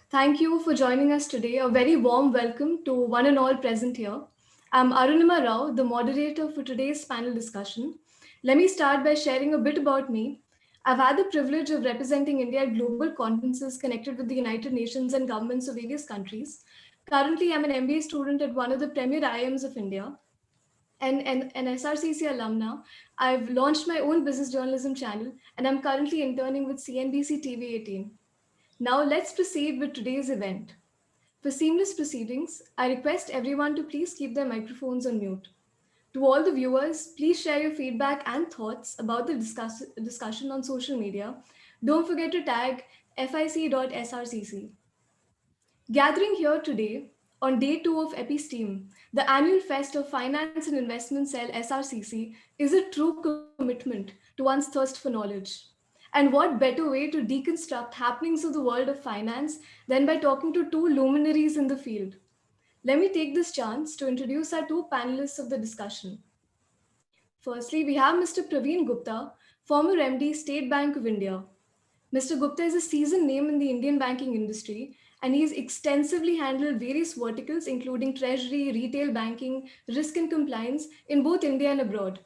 Thank you for joining us today. A very warm welcome to one and all present here. I'm Arunima Rao, the moderator for today's panel discussion. Let me start by sharing a bit about me. I've had the privilege of representing India at global conferences connected with the United Nations and governments of various countries. Currently, I'm an MBA student at one of the premier IIMs of India and an SRCC alumna. I've launched my own business journalism channel and I'm currently interning with CNBC TV 18. Now let's proceed with today's event. For seamless proceedings, I request everyone to please keep their microphones on mute. To all the viewers, please share your feedback and thoughts about the discussion on social media. Don't forget to tag fic.srcc. Gathering here today on day 2 of Episteam, the annual fest of Finance and Investment Cell SRCC is a true commitment to one's thirst for knowledge. And what better way to deconstruct happenings of the world of finance than by talking to two luminaries in the field? Let me take this chance to introduce our two panelists of the discussion. Firstly, we have Mr. Praveen Gupta, former MD, State Bank of India. Mr. Gupta is a seasoned name in the Indian banking industry, and he's extensively handled various verticals, including treasury, retail banking, risk and compliance in both India and abroad.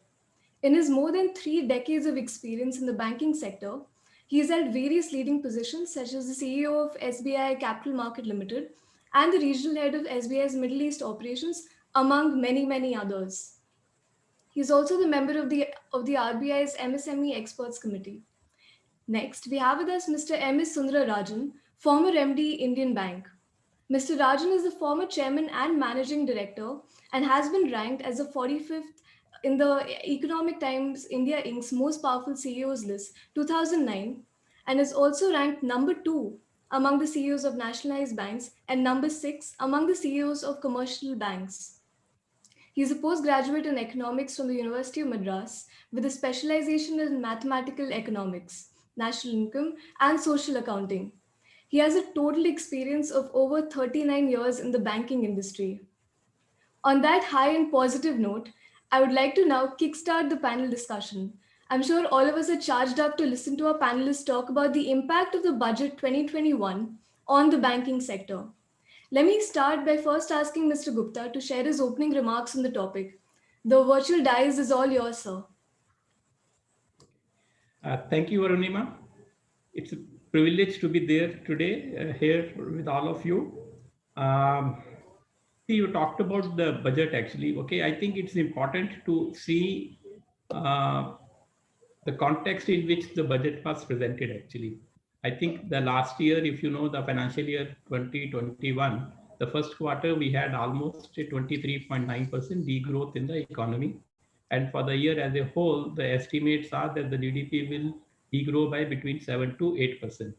In his more than 3 decades of experience in the banking sector, he has held various leading positions, such as the CEO of SBI Capital Market Limited and the regional head of SBI's Middle East operations, among many, many others. He is also the member of the RBI's MSME Experts Committee. Next, we have with us Mr. M.S. Sundararajan, former MD, Indian Bank. Mr. Rajan is the former chairman and managing director and has been ranked as the 45th in the Economic Times India Inc.'s Most Powerful CEOs list 2009 and is also ranked number 2 among the CEOs of nationalized banks and number 6 among the CEOs of commercial banks. He is a postgraduate in economics from the University of Madras with a specialization in mathematical economics, national income, and social accounting. He has a total experience of over 39 years in the banking industry. On that high and positive note, I would like to now kickstart the panel discussion. I'm sure all of us are charged up to listen to our panelists talk about the impact of the budget 2021 on the banking sector. Let me start by first asking Mr. Gupta to share his opening remarks on the topic. The virtual dais is all yours, sir. Thank you, Arunima. It's a privilege to be there today here with all of you. See, you talked about the budget actually. Okay, I think it's important to see uh, the context in which the budget was presented actually. I think the last year, if you know the financial year 2021, the first quarter we had almost a 23.9% degrowth in the economy. And for the year as a whole, the estimates are that the GDP will degrow by between 7 to 8%.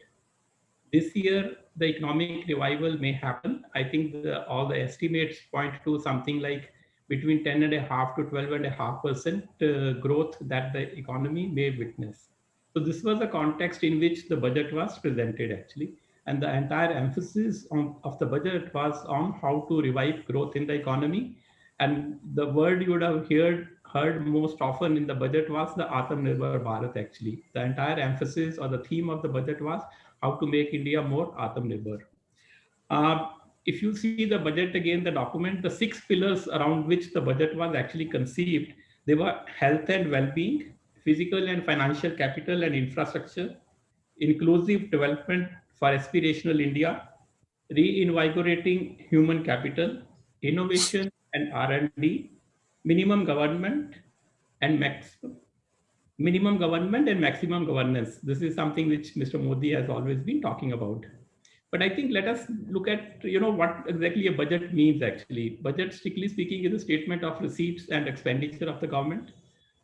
This year, the economic revival may happen. I think all the estimates point to something like between 10.5 to 12.5% growth that the economy may witness. So this was the context in which the budget was presented actually. And the entire emphasis of the budget was on how to revive growth in the economy. And the word you would have heard most often in the budget was the Atmanirbhar Bharat actually. The entire emphasis or the theme of the budget was how to make India more Atmanirbhar. Uh, if you see the budget again, the document, the 6 pillars around which the budget was actually conceived, they were health and well-being, physical and financial capital and infrastructure, inclusive development for aspirational India, reinvigorating human capital, innovation and R&D, minimum government and maximum maximum governance. This is something which Mr. Modi has always been talking about. But I think let us look at what exactly a budget means actually. Budget, strictly speaking, is a statement of receipts and expenditure of the government.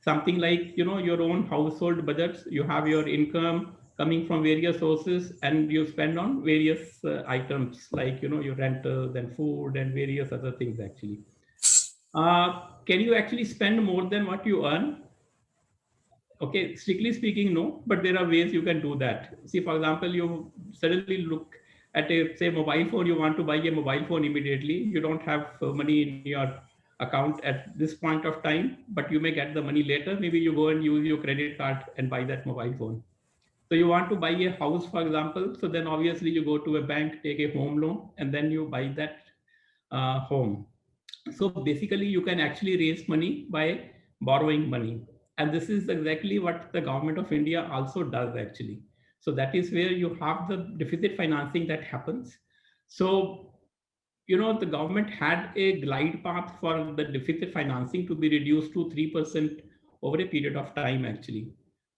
Something like your own household budgets. You have your income coming from various sources and you spend on various items like your rentals and food and various other things actually. Can you actually spend more than what you earn? Okay, strictly speaking, no, but there are ways you can do that. See, for example, you suddenly look at a, say, mobile phone, you want to buy a mobile phone immediately. You don't have money in your account at this point of time, but you may get the money later. Maybe you go and use your credit card and buy that mobile phone. So you want to buy a house, for example. So then obviously you go to a bank, take a home loan, and then you buy that home. So basically, you can actually raise money by borrowing money. And this is exactly what the government of India also does actually. So that is where you have the deficit financing that happens. So, the government had a glide path for the deficit financing to be reduced to 3% over a period of time actually.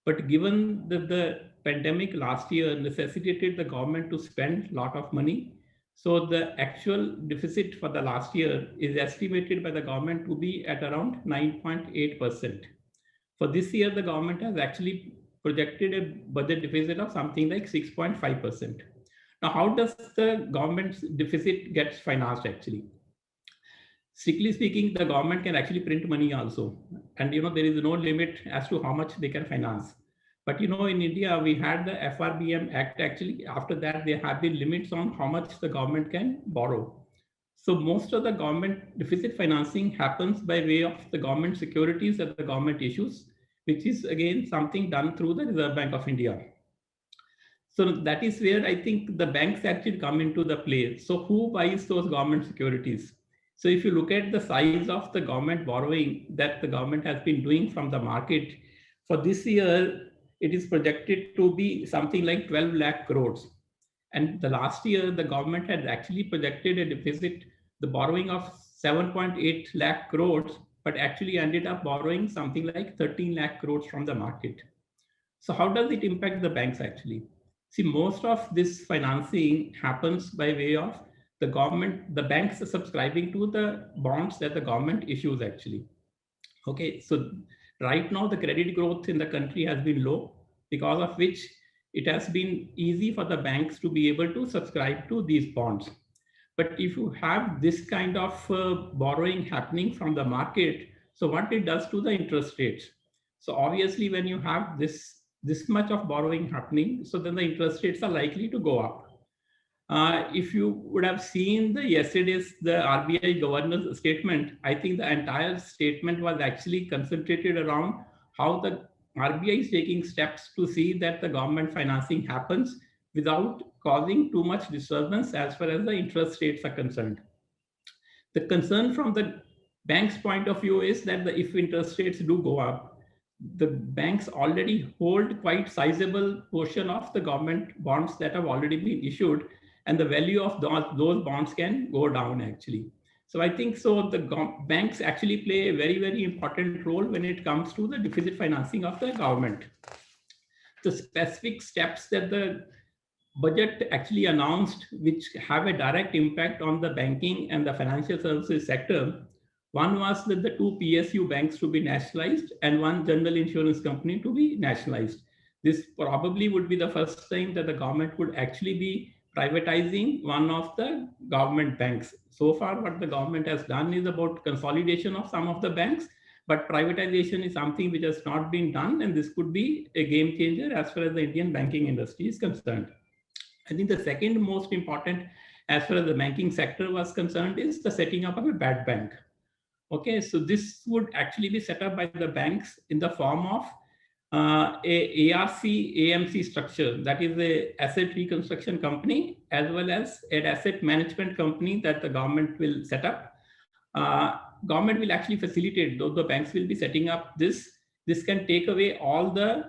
But given that the pandemic last year necessitated the government to spend a lot of money, so the actual deficit for the last year is estimated by the government to be at around 9.8%. For this year, the government has actually projected a budget deficit of something like 6.5%. Now, how does the government's deficit gets financed actually? Strictly speaking, the government can actually print money also, and there is no limit as to how much they can finance. But in India, we had the FRBM Act actually. After that, there have been limits on how much the government can borrow. So most of the government deficit financing happens by way of the government securities that the government issues, which is again something done through the Reserve Bank of India. So that is where I think the banks actually come into the play. So who buys those government securities? So if you look at the size of the government borrowing that the government has been doing from the market, for this year, it is projected to be something like 12 lakh crores. And the last year, the government had actually projected a deficit, the borrowing of 7.8 lakh crores, but actually ended up borrowing something like 13 lakh crores from the market. So how does it impact the banks actually? See, most of this financing happens by way of the government, the banks are subscribing to the bonds that the government issues actually. Okay, so right now the credit growth in the country has been low, because of which it has been easy for the banks to be able to subscribe to these bonds. But if you have this kind of borrowing happening from the market, so what it does to the interest rates? So obviously, when you have this much of borrowing happening, so then the interest rates are likely to go up. If you would have seen the RBI governor's statement, I think the entire statement was actually concentrated around how the RBI is taking steps to see that the government financing happens without causing too much disturbance as far as the interest rates are concerned. The concern from the bank's point of view is that if interest rates do go up, the banks already hold quite sizable portion of the government bonds that have already been issued, and the value of those bonds can go down actually. So I think so the banks actually play a very, very important role when it comes to the deficit financing of the government. The specific steps that the budget actually announced, which have a direct impact on the banking and the financial services sector. One was that the two PSU banks to be nationalized and one general insurance company to be nationalized. This probably would be the first time that the government would actually be privatizing one of the government banks. So far, what the government has done is about consolidation of some of the banks, but privatization is something which has not been done, and this could be a game changer as far as the Indian banking industry is concerned. I think the second most important, as far as the banking sector was concerned, is the setting up of a bad bank. Okay, so this would actually be set up by the banks in the form of a ARC AMC structure, that is a asset reconstruction company, as well as an asset management company that the government will set up. Government will actually facilitate, though the banks will be setting up this. This can take away all the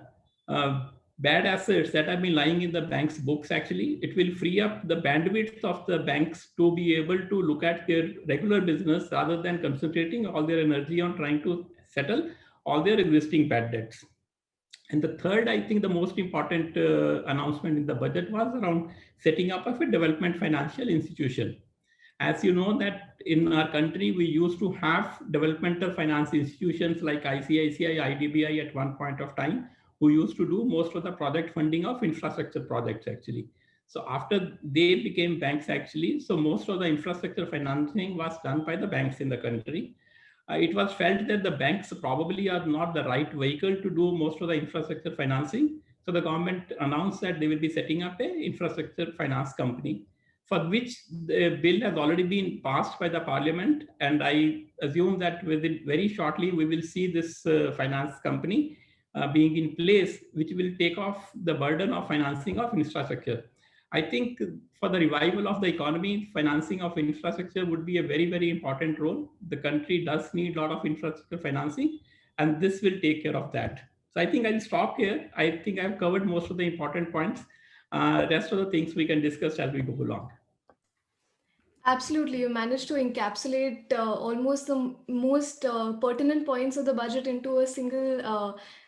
bad assets that have been lying in the bank's books actually. It will free up the bandwidth of the banks to be able to look at their regular business rather than concentrating all their energy on trying to settle all their existing bad debts. And the third, I think the most important announcement in the budget was around setting up of a development financial institution. As you know that in our country, we used to have developmental finance institutions like ICICI, IDBI at one point of time, who used to do most of the project funding of infrastructure projects actually. So after they became banks actually, so most of the infrastructure financing was done by the banks in the country. It was felt that the banks probably are not the right vehicle to do most of the infrastructure financing. So the government announced that they will be setting up an infrastructure finance company, for which the bill has already been passed by the parliament. And I assume that within very shortly, we will see this finance company being in place, which will take off the burden of financing of infrastructure. I think for the revival of the economy, financing of infrastructure would be a very, very important role. The country does need a lot of infrastructure financing, and this will take care of that. So I think I'll stop here. I think I've covered most of the important points. Rest of the things we can discuss as we go along. Absolutely, you managed to encapsulate almost the most pertinent points of the budget into a single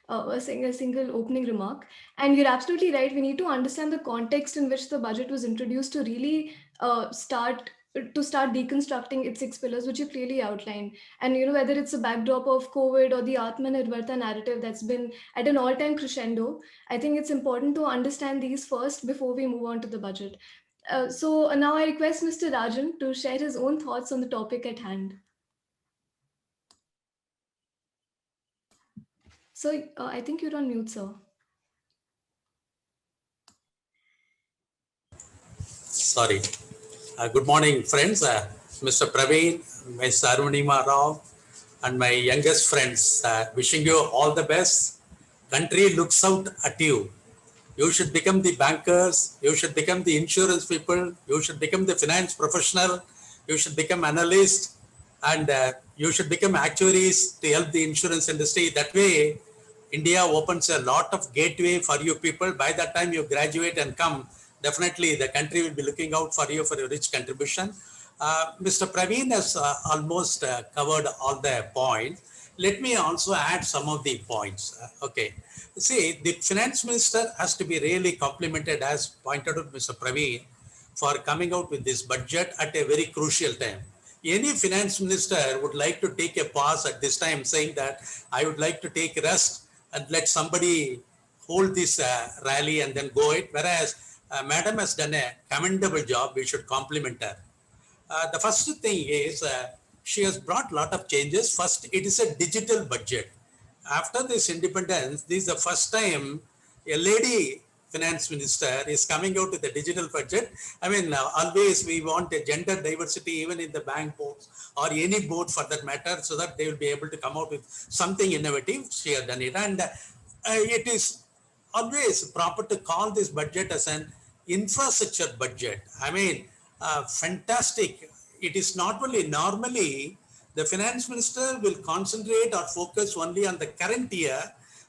opening remark. And you're absolutely right. We need to understand the context in which the budget was introduced to really start deconstructing its six pillars, which you clearly outlined. And whether it's a backdrop of COVID or the Atmanirbharta narrative that's been at an all-time crescendo, I think it's important to understand these first before we move on to the budget. So now I request Mr. Rajan to share his own thoughts on the topic at hand. So I think you're on mute, sir. Sorry. Good morning, friends. Mr. Praveen, Ms. Arunima Rao, and my youngest friends, wishing you all the best. Country looks out at you. You should become the bankers. You should become the insurance people. You should become the finance professional. You should become analysts, and you should become actuaries to help the insurance industry. That way, India opens a lot of gateway for you people. By that time you graduate and come, definitely the country will be looking out for you for your rich contribution. Mr. Praveen has almost covered all the points. Let me also add some of the points. Okay. See, the finance minister has to be really complimented, as pointed out Mr. Praveen, for coming out with this budget at a very crucial time. Any finance minister would like to take a pause at this time, saying that I would like to take rest and let somebody hold this rally and then go it. Whereas Madam has done a commendable job. We should compliment her. The first thing is she has brought a lot of changes. First, it is a digital budget. After this independence, this is the first time a lady finance minister is coming out with a digital budget. I mean, always we want a gender diversity even in the bank boards or any board for that matter, so that they will be able to come out with something innovative. She has done it. And it is always proper to call this budget as an infrastructure budget. I mean, fantastic. It is not only normally the finance minister will concentrate or focus only on the current year,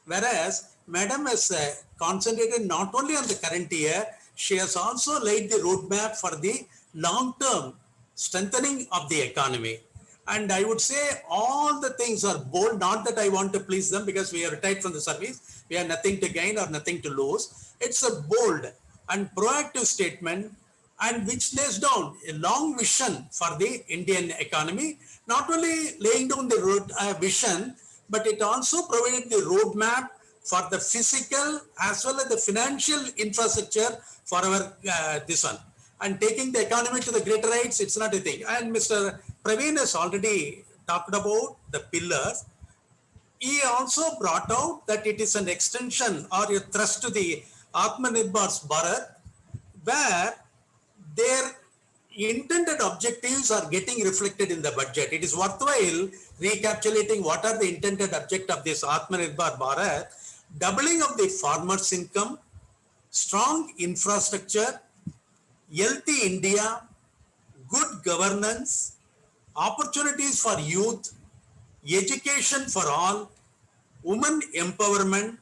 whereas Madam has concentrated not only on the current year, she has also laid the roadmap for the long-term strengthening of the economy. And I would say all the things are bold, not that I want to please them because we are retired from the service. We have nothing to gain or nothing to lose. It's a bold and proactive statement, and which lays down a long vision for the Indian economy, not only laying down the road vision, but it also provided the roadmap for the physical as well as the financial infrastructure for our this one. And taking the economy to the greater heights, it's not a thing. And Mr. Praveen has already talked about the pillars. He also brought out that it is an extension or a thrust to the Atmanirbhar Bharat, where their intended objectives are getting reflected in the budget. It is worthwhile recapitulating what are the intended objectives of this Atmanirbhar Bharat: doubling of the farmers' income, strong infrastructure, healthy India, good governance, opportunities for youth, education for all, women empowerment,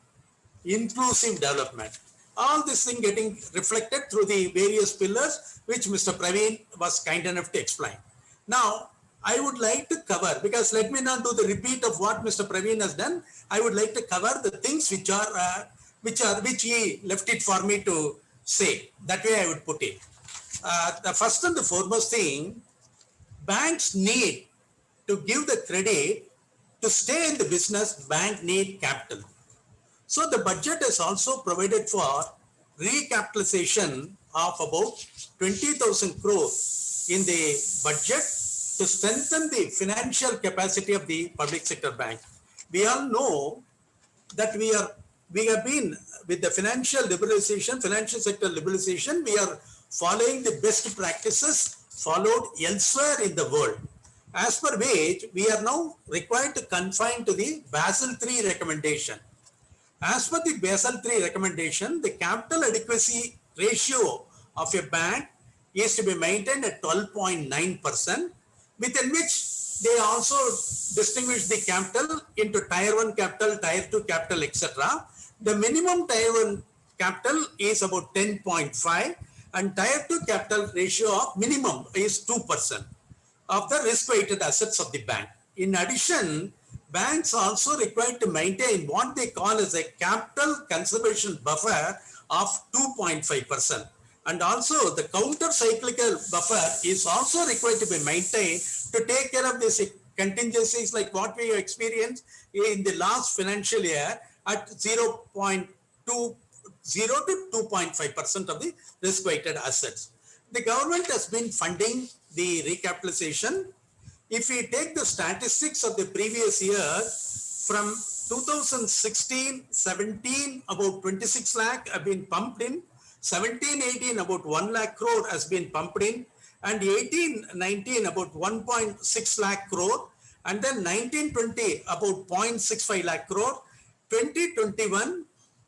inclusive development. All this thing getting reflected through the various pillars, which Mr. Praveen was kind enough to explain. Now, I would like to cover, because let me not do the repeat of what Mr. Praveen has done. I would like to cover the things which he left it for me to say. That way I would put it. The first and the foremost thing, banks need to give the credit. To stay in the business, bank need capital. So the budget has also provided for recapitalization of about 20,000 crores in the budget to strengthen the financial capacity of the public sector bank. We all know that we have been with the financial liberalization, financial sector liberalization, we are following the best practices followed elsewhere in the world. As per which we are now required to confine to the Basel III recommendation. As per the Basel III recommendation, the capital adequacy ratio of a bank is to be maintained at 12.9%, within which they also distinguish the capital into tier 1 capital, tier 2 capital, etc. The minimum tier 1 capital is about 10.5 and tier 2 capital ratio of minimum is 2% of the risk-weighted assets of the bank. In addition, banks also required to maintain what they call as a capital conservation buffer of 2.5%. And also the counter-cyclical buffer is also required to be maintained to take care of these contingencies like what we experienced in the last financial year at 0.20 to 2.5% of the risk-weighted assets. The government has been funding the recapitalization. If we take the statistics of the previous year, from 2016-17, about 26 lakh have been pumped in, 17-18, about 1 lakh crore has been pumped in, and 18-19, about 1.6 lakh crore, and then 19-20, about 0.65 lakh crore, 20-21,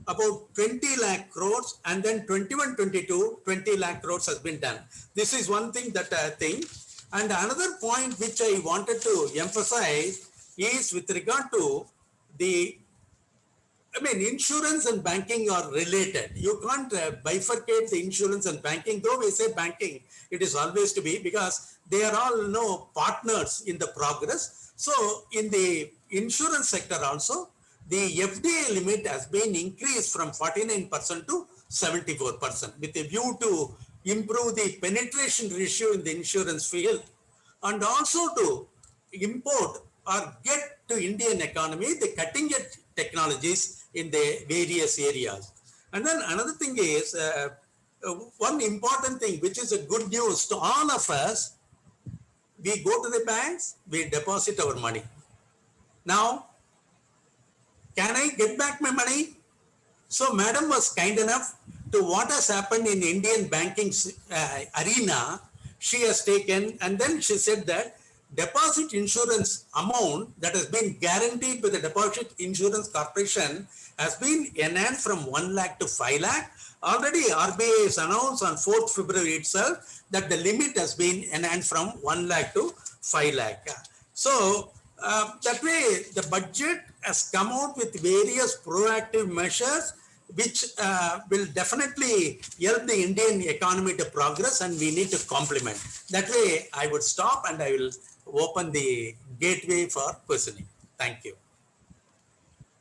about 20 lakh crores, and then 21-22, 20 lakh crores has been done. This is one thing that I think. And another point which I wanted to emphasize is with regard to the, insurance and banking are related. You can't bifurcate the insurance and banking, though we say banking, it is always to be because they are all partners in the progress. So in the insurance sector also, the FDI limit has been increased from 49% to 74% with a view to improve the penetration ratio in the insurance field and also to import or get to Indian economy the cutting edge technologies in the various areas. And then another thing is one important thing which is a good news to all of us. We go to the banks, we deposit our money. Now, can I get back my money? So madam was kind enough to what has happened in Indian banking arena. She has taken, and then she said that deposit insurance amount that has been guaranteed by the Deposit Insurance Corporation has been enhanced from 1 lakh to 5 lakh. Already RBI has announced on 4th February itself that the limit has been enhanced from 1 lakh to 5 lakh. So that way the budget has come out with various proactive measures which will definitely help the Indian economy to progress, and we need to complement. That way I would stop and I will open the gateway for questioning. Thank you.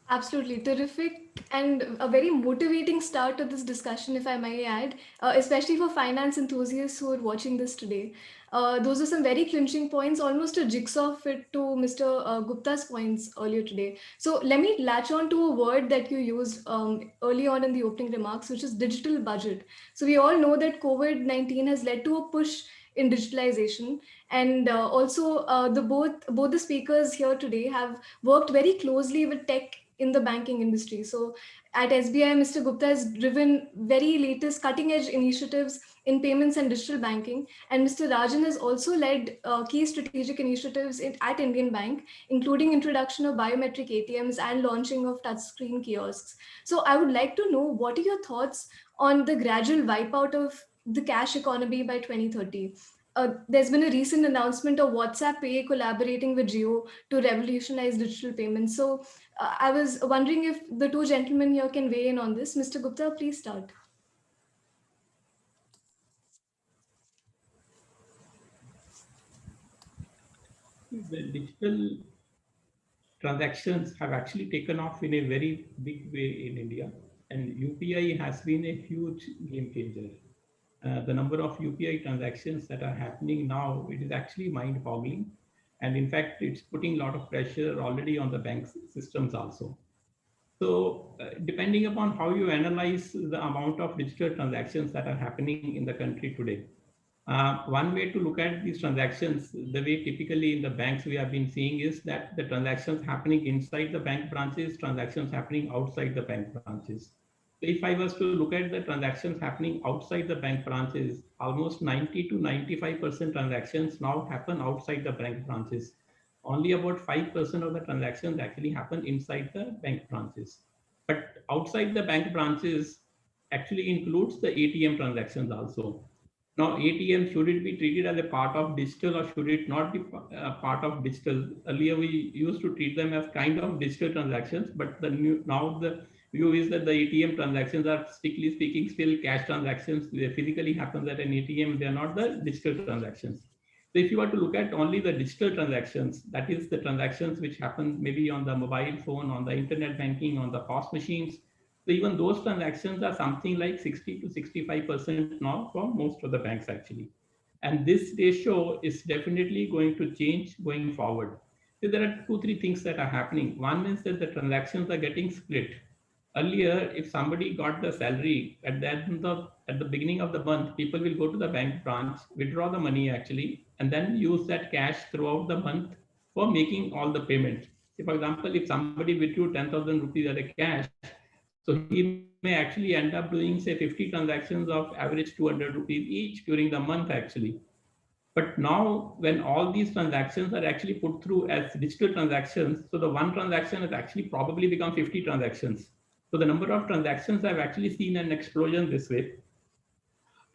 Absolutely terrific and a very motivating start to this discussion, if I may add, especially for finance enthusiasts who are watching this today. Those are some very clinching points, almost a jigsaw fit to Mr. Gupta's points earlier today. So let me latch on to a word that you used early on in the opening remarks, which is digital budget. So we all know that COVID-19 has led to a push in digitalization, and also both the speakers here today have worked very closely with tech in the banking industry. So at SBI, Mr. Gupta has driven very latest cutting edge initiatives in payments and digital banking. And Mr. Rajan has also led key strategic initiatives at Indian Bank, including introduction of biometric ATMs and launching of touchscreen kiosks. So I would like to know, what are your thoughts on the gradual wipeout of the cash economy by 2030? There's been a recent announcement of WhatsApp Pay collaborating with Jio to revolutionize digital payments. So I was wondering if the two gentlemen here can weigh in on this. Mr. Gupta, please start. The digital transactions have actually taken off in a very big way in India, and UPI has been a huge game changer. The number of UPI transactions that are happening now, it is actually mind-boggling. And in fact, it's putting a lot of pressure already on the bank systems also. So depending upon how you analyze the amount of digital transactions that are happening in the country today, one way to look at these transactions, the way typically in the banks we have been seeing, is that the transactions happening inside the bank branches, transactions happening outside the bank branches. So if I was to look at the transactions happening outside the bank branches, almost 90 to 95% transactions now happen outside the bank branches. Only about 5% of the transactions actually happen inside the bank branches. But outside the bank branches actually includes the ATM transactions also. Now, ATM, should it be treated as a part of digital or should it not be part of digital? Earlier, we used to treat them as kind of digital transactions, but now the view is that the ATM transactions are, strictly speaking, still cash transactions. They physically happen at an ATM. They are not the digital transactions. So if you were to look at only the digital transactions, that is the transactions which happen maybe on the mobile phone, on the internet banking, on the POS machines, so even those transactions are something like 60 to 65% now for most of the banks actually. And this ratio is definitely going to change going forward. So there are two, three things that are happening. One is that the transactions are getting split. Earlier, if somebody got the salary at the beginning of the month, people will go to the bank branch, withdraw the money actually, and then use that cash throughout the month for making all the payments. So for example, if somebody withdrew 10,000 rupees as a cash, so he may actually end up doing say 50 transactions of average 200 rupees each during the month actually. But now when all these transactions are actually put through as digital transactions, so the one transaction has actually probably become 50 transactions. So the number of transactions have actually seen an explosion this way.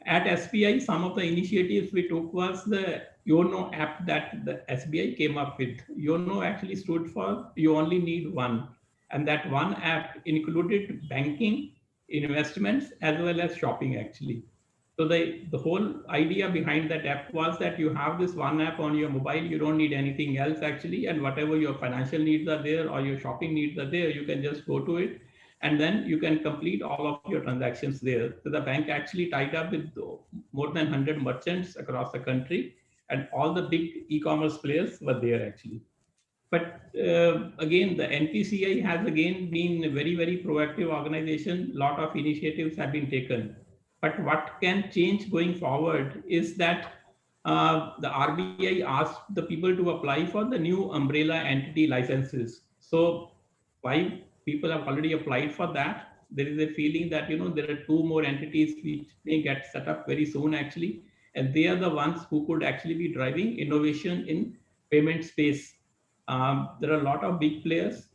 At SBI, some of the initiatives we took was the YONO app that the SBI came up with. YONO actually stood for you only need one. And that one app included banking, investments, as well as shopping actually. So the whole idea behind that app was that you have this one app on your mobile, you don't need anything else actually, and whatever your financial needs are there or your shopping needs are there, you can just go to it and then you can complete all of your transactions there. So the bank actually tied up with more than 100 merchants across the country, and all the big e-commerce players were there actually. But again, the NPCI has again been a very, very proactive organization. A lot of initiatives have been taken. But what can change going forward is that the RBI asked the people to apply for the new umbrella entity licenses. So five people have already applied for that. There is a feeling that there are two more entities which may get set up very soon actually, and they are the ones who could actually be driving innovation in payment space. There are a lot of big players.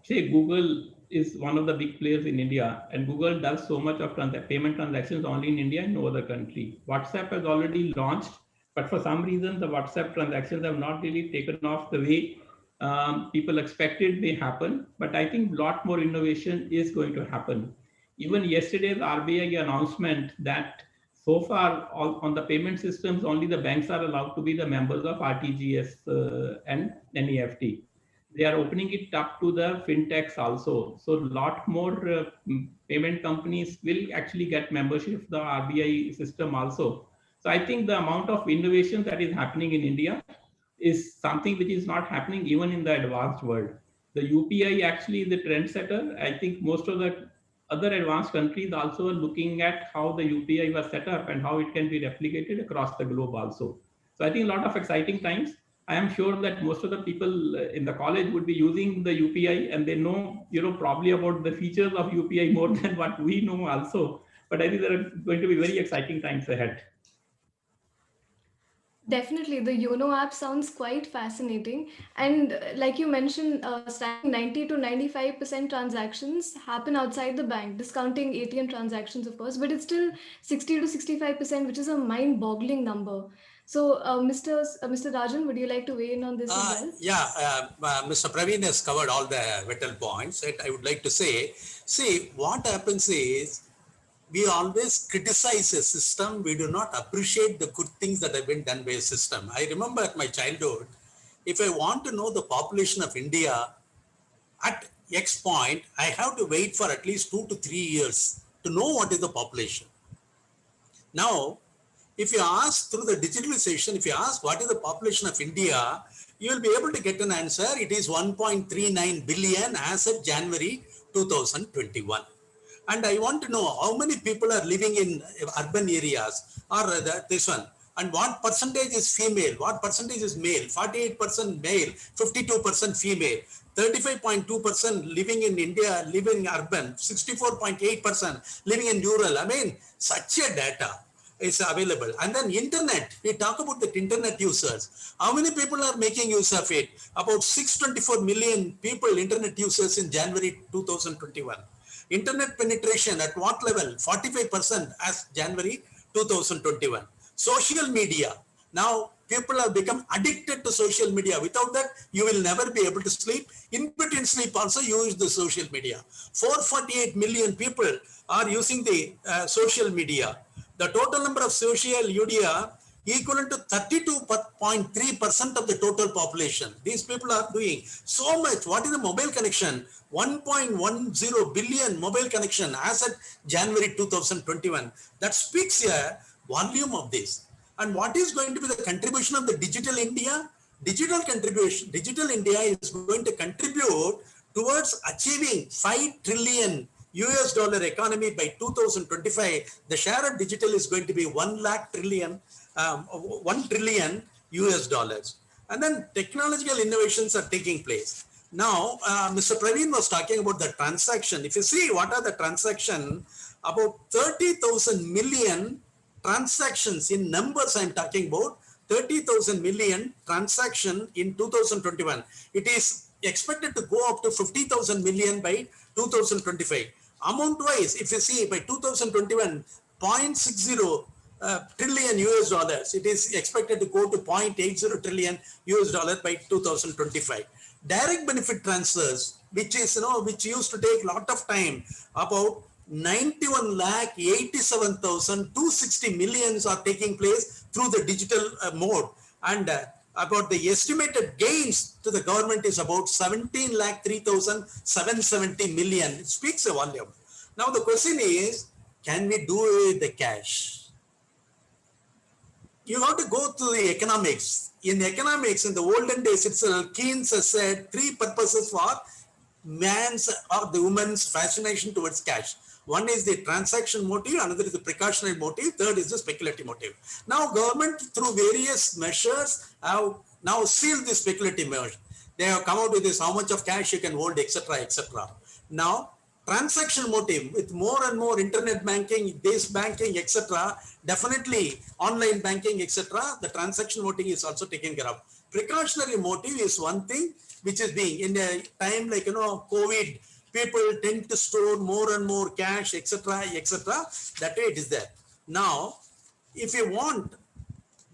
Say Google is one of the big players in India, and Google does so much of payment transactions only in India and no other country. WhatsApp has already launched, but for some reason the WhatsApp transactions have not really taken off the way people expected they happen. But I think a lot more innovation is going to happen. Even yesterday's RBI announcement that so far on the payment systems, only the banks are allowed to be the members of RTGS and NEFT. They are opening it up to the fintechs also. So a lot more payment companies will actually get membership of the RBI system also. So I think the amount of innovation that is happening in India is something which is not happening even in the advanced world. The UPI actually is the trendsetter. I think most of the other advanced countries also are looking at how the UPI was set up and how it can be replicated across the globe also. So I think a lot of exciting times. I am sure that most of the people in the college would be using the UPI, and they know, probably about the features of UPI more than what we know also. But I think there are going to be very exciting times ahead. Definitely, the YONO app sounds quite fascinating. And like you mentioned, starting 90 to 95% transactions happen outside the bank, discounting ATM transactions, of course, but it's still 60 to 65%, which is a mind-boggling number. So, Mr. Rajan, would you like to weigh in on this as well? Yeah, Mr. Praveen has covered all the vital points. Right? I would like to say, see, what happens is, we always criticize a system. We do not appreciate the good things that have been done by a system. I remember at my childhood, if I want to know the population of India at X point, I have to wait for at least 2 to 3 years to know what is the population. Now, if you ask through the digitalization, if you ask what is the population of India, you will be able to get an answer. It is 1.39 billion as of January 2021. And I want to know how many people are living in urban areas, or this one, and what percentage is female, what percentage is male. 48% male, 52% female, 35.2% living in India, living in urban, 64.8% living in rural. I mean, such a data. is available. And then internet, we talk about the internet users. How many people are making use of it? About 624 million people, internet users in January 2021. Internet penetration at what level? 45% as January 2021. Social media. Now, people have become addicted to social media. Without that, you will never be able to sleep. In between sleep also, you use the social media. 448 million people are using the social media. The total number of social media equivalent to 32.3% of the total population. These people are doing so much. What is the mobile connection? 1.10 billion mobile connection as at January 2021. That speaks a volume of this. And what is going to be the contribution of the digital India? Digital contribution, digital India is going to contribute towards achieving 5 trillion US dollar economy by 2025. The share of digital is going to be 1 trillion US dollars. And then technological innovations are taking place. Now, Mr. Praveen was talking about the transaction. If you see what are the transaction, about 30,000 million transactions in numbers I'm talking about, 30,000 million transaction in 2021. It is expected to go up to 50,000 million by 2025. Amount wise, if you see by 2021, 0.60 trillion US dollars, it is expected to go to 0.80 trillion US dollar by 2025. Direct benefit transfers, which is, which used to take a lot of time, about 91,87,260 millions are taking place through the digital mode. And about the estimated gains to the government is about 17,03,770 million. It speaks a volume. Now the question is, can we do it with the cash? You have to go to the economics. In economics, in the olden days itself, Keynes has said 3 purposes for man's or the woman's fascination towards cash. One is the transaction motive, another is the precautionary motive, third is the speculative motive. Now, government through various measures have now sealed the speculative measure. They have come out with this, how much of cash you can hold, etc., etc. Now, transaction motive with more and more internet banking, this banking, etc., definitely online banking, etc., the transaction motive is also taken care of. Precautionary motive is one thing which is being, in a time like, COVID, people tend to store more and more cash, etc., etc. That way it is there. Now, if you want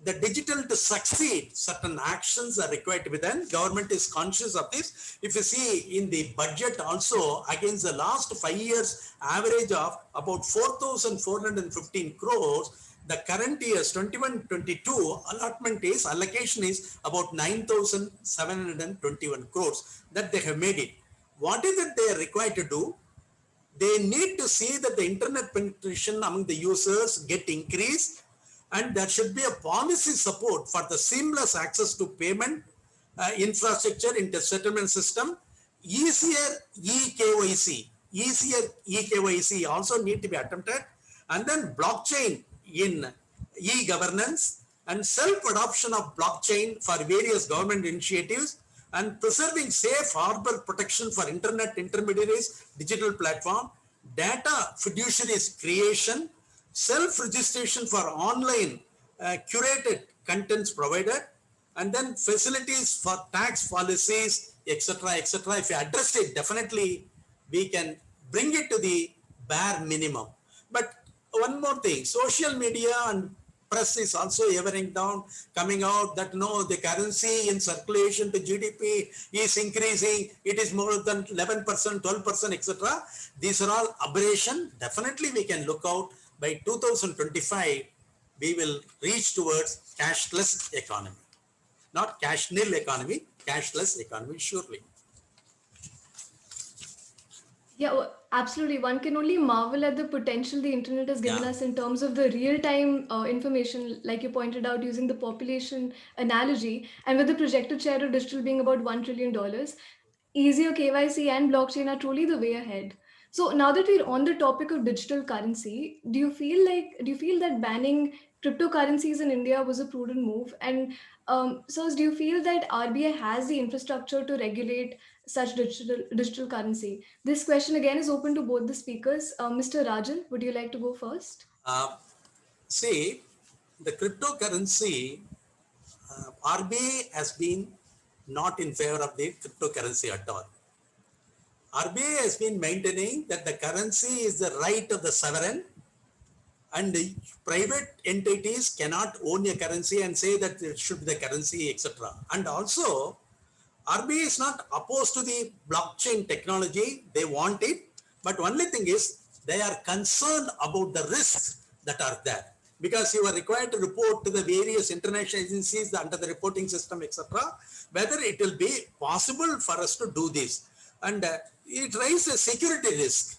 the digital to succeed, certain actions are required to be done. Government is conscious of this. If you see in the budget also, against the last 5 years average of about 4,415 crores, the current year's 21-22 allocation is about 9,721 crores that they have made it. What is it they are required to do? They need to see that the internet penetration among the users get increased, and there should be a policy support for the seamless access to payment infrastructure in the settlement system. Easier eKYC also need to be attempted, and then blockchain in e-governance and self-adoption of blockchain for various government initiatives, and preserving safe harbor protection for internet intermediaries, digital platform, data fiduciaries creation, self-registration for online curated contents provided, and then facilities for tax policies, etc., etc. If you address it, definitely we can bring it to the bare minimum. But one more thing, social media and press is also evering down, coming out that no, the currency in circulation to GDP is increasing. It is more than 11%, 12%, etc. These are all aberration. Definitely we can look out. By 2025, we will reach towards cashless economy, not cash nil economy, cashless economy, surely. Yeah, absolutely. One can only marvel at the potential the internet has given us in terms of the real-time information, like you pointed out, using the population analogy, and with the projected share of digital being about $1 trillion, easier KYC and blockchain are truly the way ahead. So now that we're on the topic of digital currency, do you feel that banning cryptocurrencies in India was a prudent move? And so do you feel that RBI has the infrastructure to regulate such digital currency? This question again is open to both the speakers. Mr. Rajan, would you like to go first? See, the cryptocurrency, RBI has been not in favor of the cryptocurrency at all. RBI has been maintaining that the currency is the right of the sovereign, and the private entities cannot own a currency and say that it should be the currency, etc. And also, RBI is not opposed to the blockchain technology. They want it. But only thing is, they are concerned about the risks that are there. Because you are required to report to the various international agencies under the reporting system, etc., whether it will be possible for us to do this. And it raises a security risk.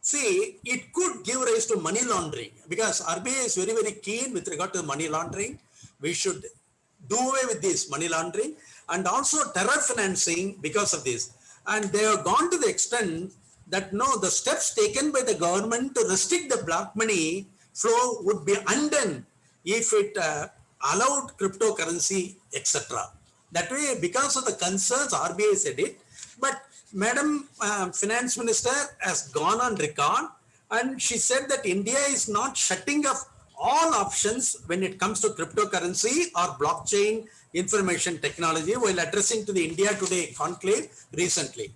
See, it could give rise to money laundering, because RBI is very, very keen with regard to money laundering. We should do away with this money laundering, and also terror financing because of this. And they have gone to the extent that no, the steps taken by the government to restrict the black money flow would be undone if it allowed cryptocurrency, etc. That way, because of the concerns, RBI said it. But Madam Finance Minister has gone on record, and she said that India is not shutting off all options when it comes to cryptocurrency or blockchain information technology while addressing to the India Today conclave recently.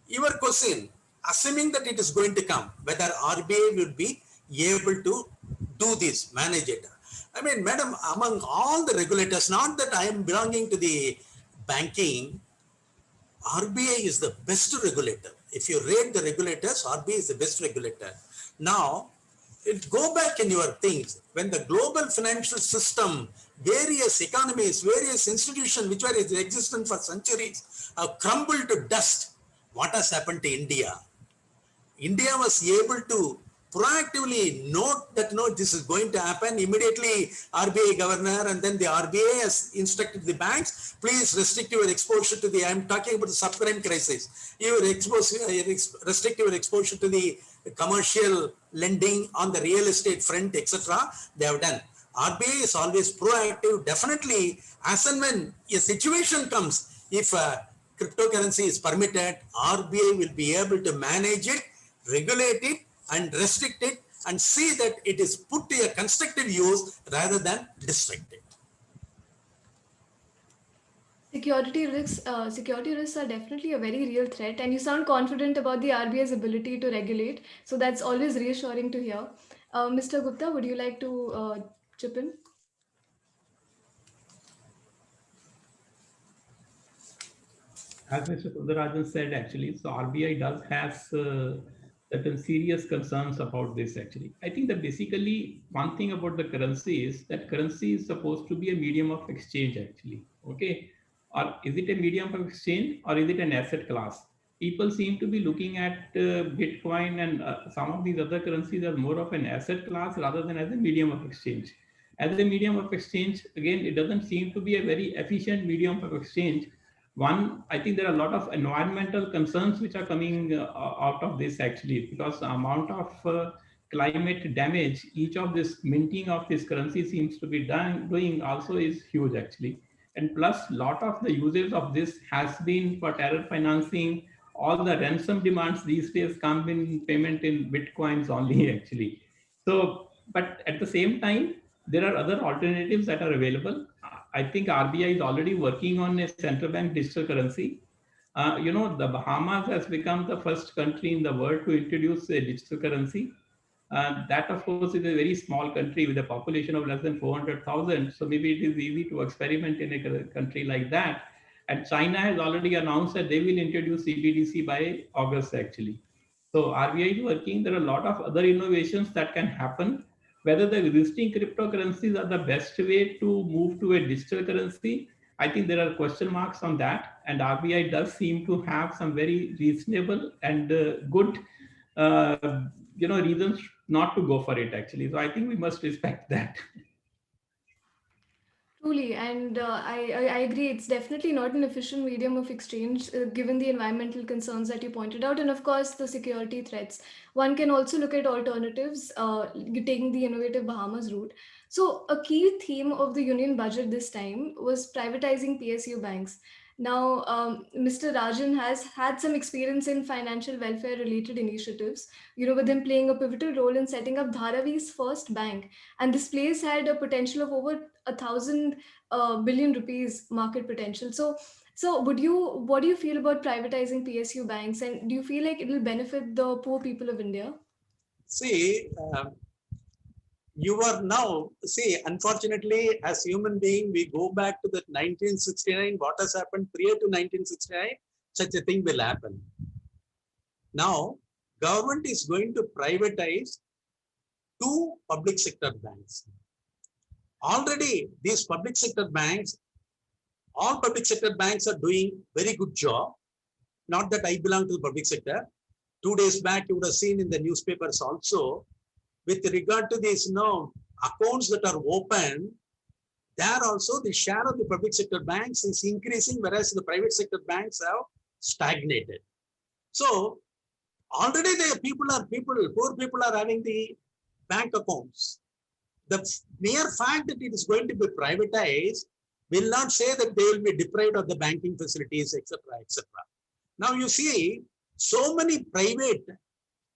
Your question, assuming that it is going to come, whether RBI will be able to do this, manage it. I mean, madam, among all the regulators, not that I am belonging to the banking, RBI is the best regulator. If you rate the regulators, RBI is the best regulator. Now, go back in your things. When the global financial system, various economies, various institutions which were existent for centuries have crumbled to dust, what has happened to India? India was able to proactively note that no, this is going to happen. Immediately RBI governor and then the RBI has instructed the banks, please restrict your exposure to the, I'm talking about the subprime crisis, restrict your exposure to the commercial lending on the real estate front, etc. They have done. RBI is always proactive. Definitely, as and when a situation comes, if cryptocurrency is permitted, RBI will be able to manage it, regulate it, and restrict it, and see that it is put to a constructive use rather than destructive. Security risks are definitely a very real threat, and you sound confident about the RBI's ability to regulate. So that's always reassuring to hear. Mr. Gupta, would you like to chip in? As Mr. Sundarajan said, actually, so RBI does have certain serious concerns about this, actually. I think that basically one thing about the currency is that currency is supposed to be a medium of exchange, actually. Okay. Or is it a medium of exchange or is it an asset class? People seem to be looking at Bitcoin and some of these other currencies as more of an asset class rather than as a medium of exchange. As a medium of exchange, again, it doesn't seem to be a very efficient medium of exchange. One, I think there are a lot of environmental concerns which are coming out of this, actually, because the amount of climate damage each of this minting of this currency seems to be doing also is huge, actually. And plus, lot of the usage of this has been for terror financing. All the ransom demands these days come in payment in Bitcoins only, actually. So, but at the same time, there are other alternatives that are available. I think RBI is already working on a central bank digital currency. The Bahamas has become the first country in the world to introduce a digital currency. That, of course, is a very small country with a population of less than 400,000. So maybe it is easy to experiment in a country like that. And China has already announced that they will introduce CBDC by August, actually. So RBI is working. There are a lot of other innovations that can happen. Whether the existing cryptocurrencies are the best way to move to a digital currency, I think there are question marks on that. And RBI does seem to have some very reasonable and good, reasons not to go for it, actually. So I think we must respect that. Truly, and I agree. It's definitely not an efficient medium of exchange, given the environmental concerns that you pointed out, and of course the security threats. One can also look at alternatives, taking the innovative Bahamas route. So, a key theme of the union budget this time was privatizing PSU banks. Now, Mr. Rajan has had some experience in financial welfare related initiatives, with him playing a pivotal role in setting up Dharavi's first bank. And this place had a potential of over 1,000 billion rupees market potential. So what do you feel about privatizing PSU banks? And do you feel like it will benefit the poor people of India? See, you are now, see, unfortunately, as human being, we go back to the 1969, what has happened prior to 1969, such a thing will happen. Now, government is going to privatize 2 public sector banks. Already, these public sector banks, all public sector banks are doing very good job. Not that I belong to the public sector. 2 days back, you would have seen in the newspapers also, with regard to these accounts that are open, there also the share of the public sector banks is increasing, whereas the private sector banks have stagnated. So already the poor people are having the bank accounts. The mere fact that it is going to be privatized will not say that they will be deprived of the banking facilities, etc., etc. Now you see, so many private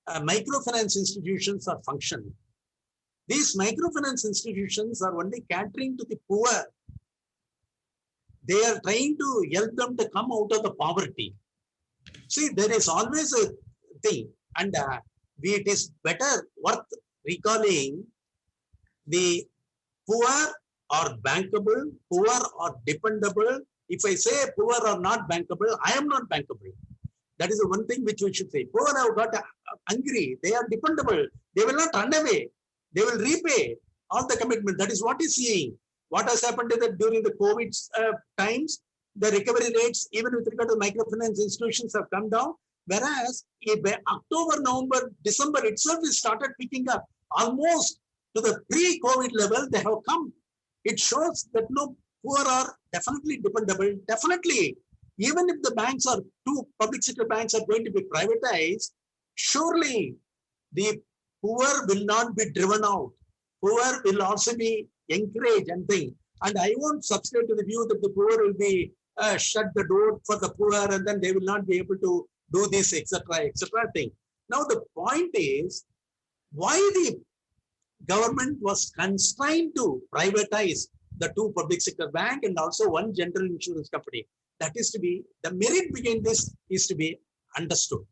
microfinance institutions are functioning. These microfinance institutions are only catering to the poor. They are trying to help them to come out of the poverty. See, there is always a thing, and it is better worth recalling the poor are bankable, poor are dependable. If I say poor are not bankable, I am not bankable. That is the one thing which we should say. Poor have got hungry, they are dependable, they will not run away, they will repay all the commitment. That is what is seeing. What has happened is that during the COVID times, the recovery rates, even with regard to microfinance institutions, have come down. Whereas by October, November, December itself, it started picking up almost to the pre-COVID level. They have come. It shows that no, poor are definitely dependable. Definitely, even if the banks are 2 public sector banks are going to be privatized, surely the poor will not be driven out. Poor will also be encouraged and things. And I won't subscribe to the view that the poor will be shut the door for the poor and then they will not be able to do this, etc., etc. thing. Now the point is, why the government was constrained to privatize the 2 public sector bank and also 1 general insurance company. That is to be, the merit behind this is to be understood.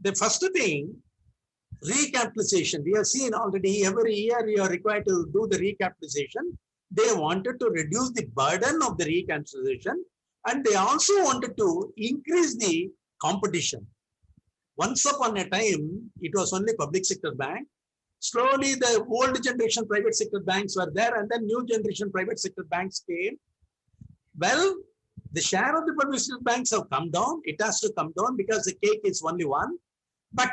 The first thing, recapitalization. We have seen already every year you are required to do the recapitalization. They wanted to reduce the burden of the recapitalization and they also wanted to increase the competition. Once upon a time, it was only public sector bank. Slowly, the old generation private sector banks were there and then new generation private sector banks came. Well, the share of the public sector banks have come down. It has to come down because the cake is only one. But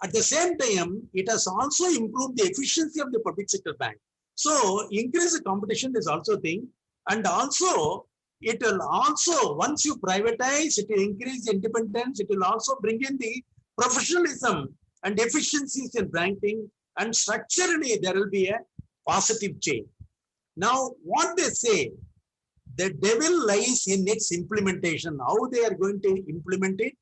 at the same time, it has also improved the efficiency of the public sector bank. So increase the competition is also a thing. And also, it will also, once you privatize, it will increase independence. It will also bring in the professionalism and efficiencies in banking. And structurally, there will be a positive change. Now, what they say, the devil lies in its implementation. How they are going to implement it,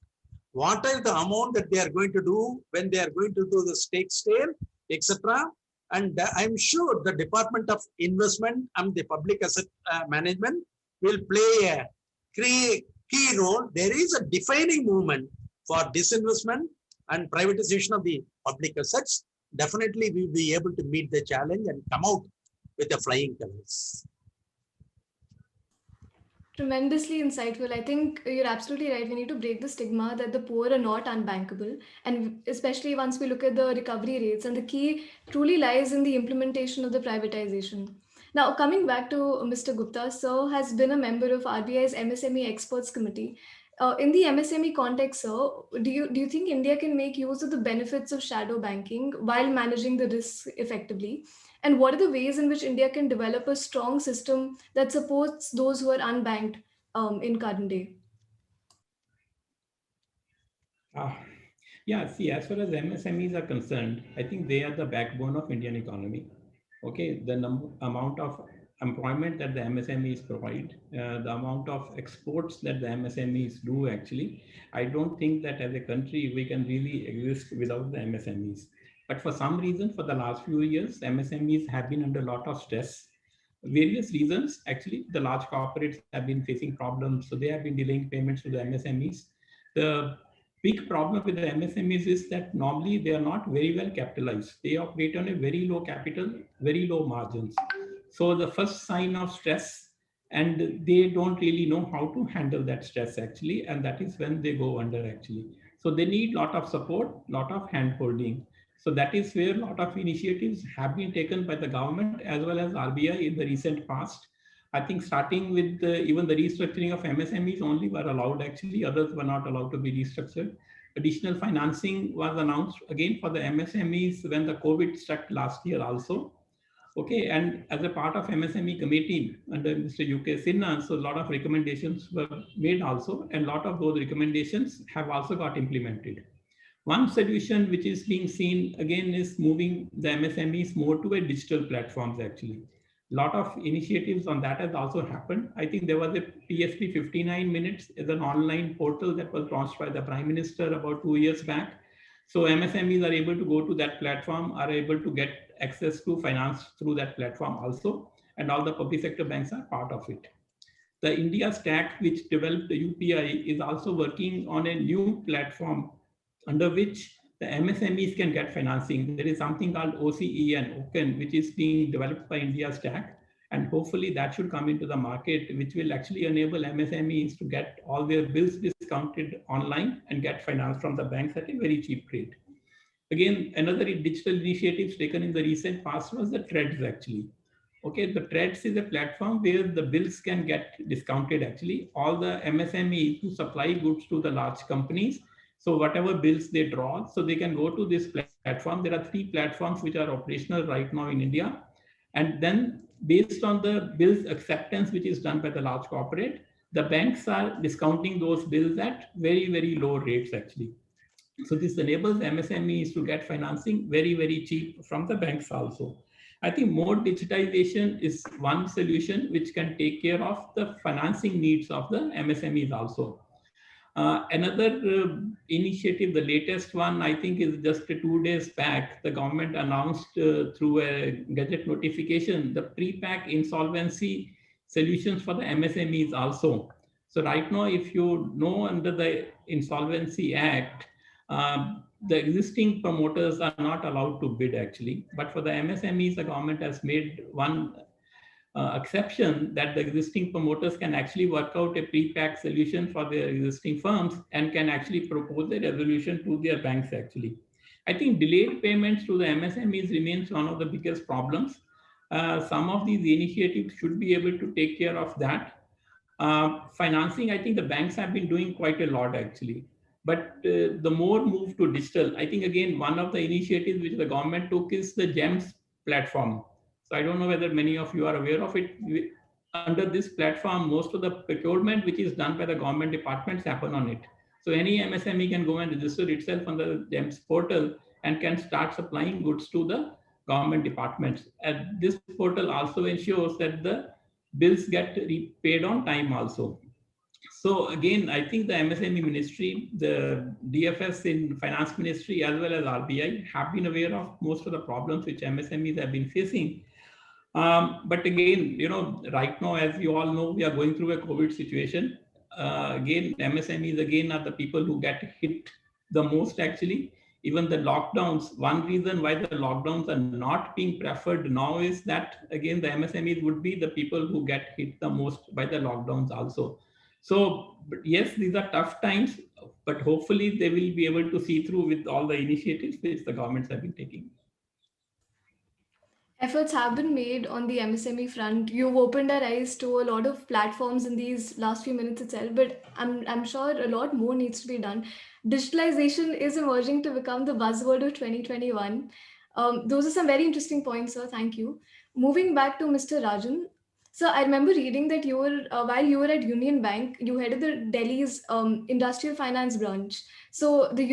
what are the amount that they are going to do when they are going to do the stake sale, etc. And I'm sure the Department of Investment and the Public Asset Management will play a key role. There is a defining movement for disinvestment and privatization of the public assets. Definitely we will be able to meet the challenge and come out with the flying colors. Tremendously insightful. I think you're absolutely right. We need to break the stigma that the poor are not unbankable. And especially once we look at the recovery rates, and the key truly lies in the implementation of the privatization. Now, coming back to Mr. Gupta, sir has been a member of RBI's MSME Experts Committee. In the MSME context, sir, do you think India can make use of the benefits of shadow banking while managing the risks effectively? And what are the ways in which India can develop a strong system that supports those who are unbanked in current day? Yeah, see, as far as MSMEs are concerned, I think they are the backbone of Indian economy. Okay, the amount of employment that the MSMEs provide, the amount of exports that the MSMEs do actually, I don't think that as a country we can really exist without the MSMEs. But for some reason, for the last few years, MSMEs have been under a lot of stress. Various reasons, actually, the large corporates have been facing problems, so they have been delaying payments to the MSMEs. The big problem with the MSMEs is that normally they are not very well capitalized. They operate on a very low capital, very low margins. So the first sign of stress, and they don't really know how to handle that stress actually, and that is when they go under actually. So they need lot of support, lot of hand holding. So that is where a lot of initiatives have been taken by the government as well as RBI in the recent past. I think starting with even the restructuring of MSMEs only were allowed actually, others were not allowed to be restructured. Additional financing was announced again for the MSMEs when the COVID struck last year also. Okay, and as a part of MSME committee under Mr. UK Sinha, so a lot of recommendations were made also, and a lot of those recommendations have also got implemented. One solution which is being seen again is moving the MSMEs more to a digital platforms actually. A lot of initiatives on that has also happened. I think there was a TSP 59 minutes as an online portal that was launched by the Prime Minister about 2 years back. So MSMEs are able to go to that platform, are able to get access to finance through that platform also, and all the public sector banks are part of it. The India Stack, which developed the UPI, is also working on a new platform under which the MSMEs can get financing. There is something called OCEN, which is being developed by India Stack, and hopefully that should come into the market, which will actually enable MSMEs to get all their bills discounted online and get finance from the banks at a very cheap rate. Again, another digital initiative taken in the recent past was the Threads actually. Okay, the Threads is a platform where the bills can get discounted actually. All the MSMEs who supply goods to the large companies, so whatever bills they draw, so they can go to this platform. There are 3 platforms which are operational right now in India. And then based on the bills acceptance, which is done by the large corporate, the banks are discounting those bills at very, very low rates actually. So this enables MSMEs to get financing very, very cheap from the banks also. I think more digitization is one solution which can take care of the financing needs of the MSMEs also. Another initiative, the latest one, I think is just 2 days back, the government announced through a gazette notification, the pre-pack insolvency solutions for the MSMEs also. So right now, if you know under the Insolvency Act, the existing promoters are not allowed to bid actually. But for the MSMEs, the government has made one exception that the existing promoters can actually work out a pre-pack solution for their existing firms and can actually propose a resolution to their banks actually. I think delayed payments to the MSMEs remains one of the biggest problems. Some of these initiatives should be able to take care of that. Financing, I think the banks have been doing quite a lot actually. But the more move to digital, I think again, one of the initiatives which the government took is the GEMS platform. So I don't know whether many of you are aware of it. Under this platform, most of the procurement which is done by the government departments happen on it. So any MSME can go and register itself on the GEMS portal and can start supplying goods to the government departments. And this portal also ensures that the bills get paid on time also. So again, I think the MSME ministry, the DFS in finance ministry, as well as RBI have been aware of most of the problems which MSMEs have been facing. But again, right now, as you all know, we are going through a COVID situation. Again, MSMEs again are the people who get hit the most actually. Even the lockdowns, one reason why the lockdowns are not being preferred now is that again, the MSMEs would be the people who get hit the most by the lockdowns also. So yes, these are tough times, but hopefully they will be able to see through with all the initiatives which the governments have been taking. Efforts have been made on the MSME front. You've opened our eyes to a lot of platforms in these last few minutes itself, but I'm sure a lot more needs to be done. Digitalization is emerging to become the buzzword of 2021. Those are some very interesting points, sir. Thank you. Moving back to Mr. Rajan, So I remember reading that you were, while you were at Union Bank, you headed the Delhi's industrial finance branch. So the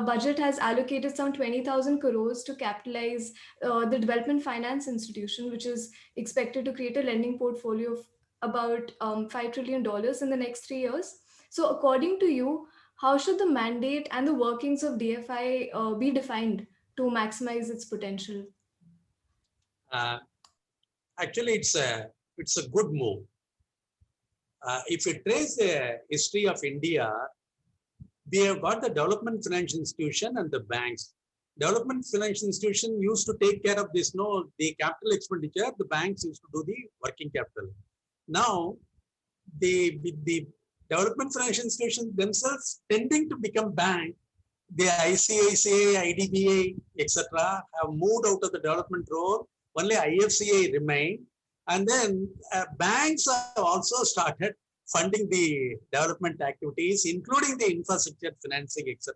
budget has allocated some 20,000 crores to capitalize the development finance institution, which is expected to create a lending portfolio of about $5 trillion dollars in the next 3 years. So according to you, how should the mandate and the workings of DFI be defined to maximize its potential? Uh, Actually, it's a good move. If you trace the history of India, we have got the development financial institution and the banks. Development financial institution used to take care of this, no, the capital expenditure. The banks used to do the working capital. Now, with the development financial institutions themselves tending to become bank, the ICICI, IDBI, etc., have moved out of the development role. Only IFCI remain, and then banks have also started funding the development activities, including the infrastructure financing, etc.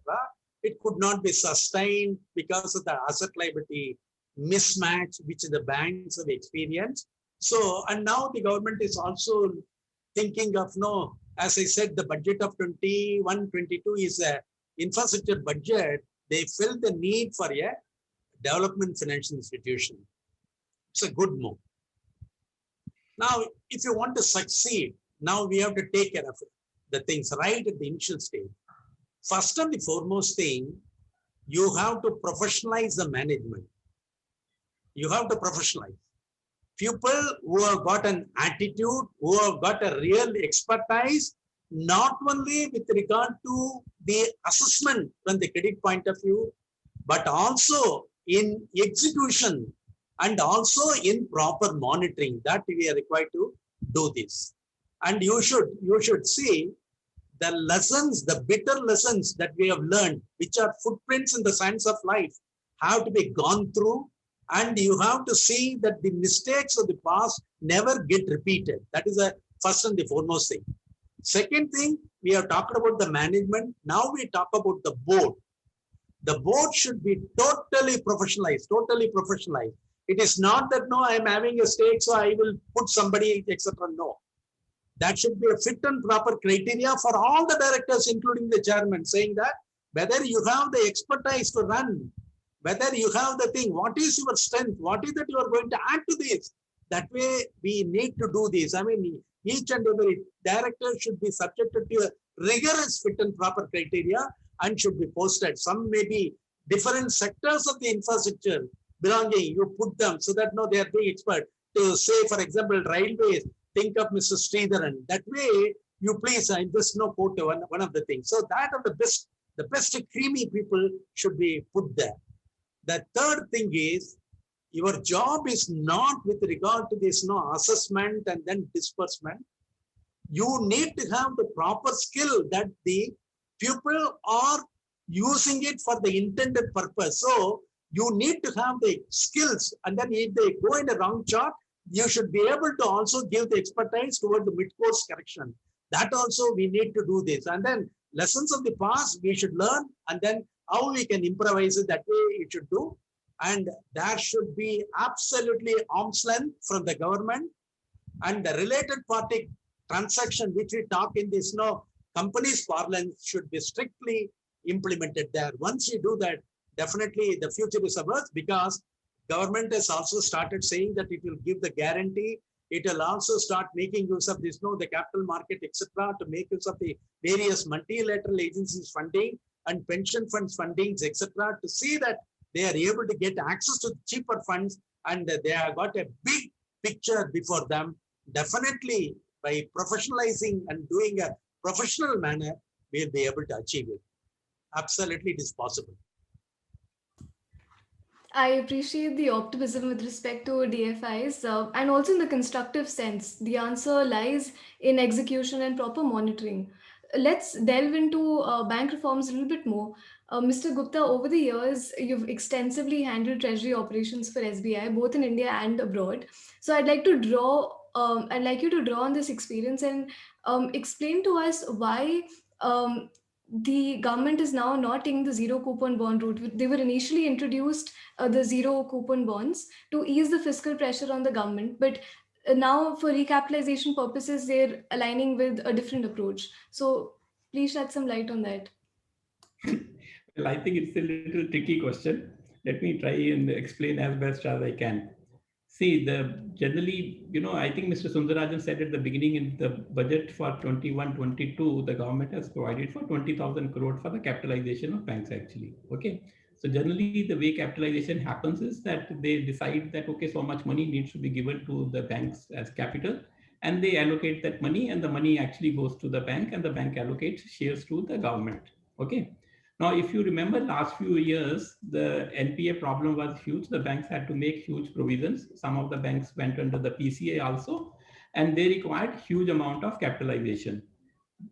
It could not be sustained because of the asset liability mismatch which the banks have experienced. So, and now the government is also thinking of, no, as I said, the budget of 21-22 is a infrastructure budget. They felt the need for a development financial institution. It's a good move. Now, if you want to succeed, now we have to take care of the things right at the initial stage. First and the foremost thing, you have to professionalize the management. You have to professionalize. People who have got an attitude, who have got a real expertise, not only with regard to the assessment from the credit point of view, but also in execution and also in proper monitoring, that we are required to do this. And you should see the lessons, the bitter lessons that we have learned, which are footprints in the science of life, have to be gone through, and you have to see that the mistakes of the past never get repeated. That is the first and the foremost thing. Second thing, we have talked about the management. Now we talk about the board. The board should be totally professionalized, totally professionalized. It is not that, no, I am having a stake, so I will put somebody, etc. No. That should be a fit and proper criteria for all the directors, including the chairman, saying that whether you have the expertise to run, whether you have the thing, what is your strength, what is that you are going to add to this. That way we need to do this. I mean, each and every director should be subjected to a rigorous fit and proper criteria and should be posted. Some may be different sectors of the infrastructure belonging, you put them so that, no, they are being expert. To say, for example, railways, think of Mr. Sridharan. That way, you please, I just know quote one of the things. So that of the best creamy people should be put there. The third thing is, your job is not with regard to this, no, assessment and then disbursement. You need to have the proper skill that the people are using it for the intended purpose. So you need to have the skills, and then if they go in the wrong chart, you should be able to also give the expertise toward the mid-course correction. That also we need to do this. And then lessons of the past we should learn, and then how we can improvise it, that way it should do. And there should be absolutely arm's length from the government, and the related party transaction which we talk in this, no, companies parlance should be strictly implemented there. Once you do that, definitely the future is ours, because government has also started saying that it will give the guarantee. It will also start making use of this, no, the capital market, etc., to make use of the various multilateral agencies funding and pension funds fundings, etc., to see that they are able to get access to cheaper funds, and they have got a big picture before them. Definitely, by professionalizing and doing a professional manner, we'll be able to achieve it. Absolutely, it is possible. I appreciate the optimism with respect to DFIs and also in the constructive sense. The answer lies in execution and proper monitoring. Let's delve into bank reforms a little bit more. Mr. Gupta, over the years, you've extensively handled treasury operations for SBI, both in India and abroad. So I'd like you to draw on this experience and explain to us why the government is now not taking the zero coupon bond route. They were initially introduced the zero coupon bonds to ease the fiscal pressure on the government. But now for recapitalization purposes, they're aligning with a different approach. So please shed some light on that. Well, I think it's a little tricky question. Let me try and explain as best as I can. See, the generally, I think Mr. Sundarajan said at the beginning in the budget for 21-22, the government has provided for 20,000 crore for the capitalization of banks actually. Okay. So generally the way capitalization happens is that they decide that, okay, so much money needs to be given to the banks as capital, and they allocate that money, and the money actually goes to the bank, and the bank allocates shares to the government. Okay. Now, if you remember last few years, the NPA problem was huge. The banks had to make huge provisions. Some of the banks went under the PCA also, and they required huge amount of capitalization.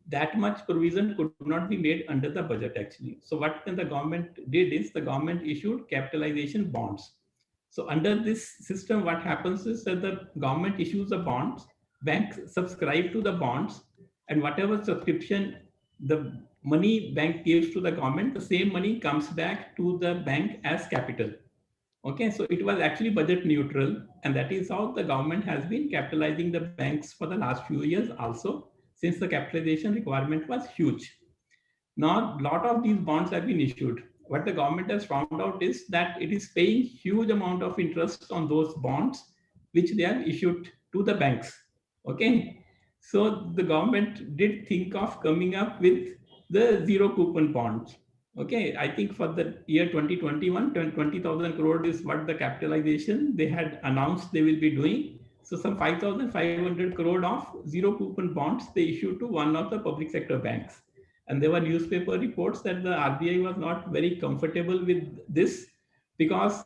That much provision could not be made under the budget actually. So what then the government did is the government issued capitalization bonds. So under this system, what happens is that the government issues the bonds, banks subscribe to the bonds, and whatever subscription the money bank gives to the government, the same money comes back to the bank as capital. Okay, so it was actually budget neutral, and that is how the government has been capitalizing the banks for the last few years also, since the capitalization requirement was huge. Now, a lot of these bonds have been issued. What the government has found out is that it is paying huge amount of interest on those bonds, which they have issued to the banks. Okay, so the government did think of coming up with the zero coupon bonds. Okay, I think for the year 2021, 20,000 crore is what the capitalization they had announced they will be doing. So some 5,500 crore of zero coupon bonds they issued to one of the public sector banks. And there were newspaper reports that the RBI was not very comfortable with this because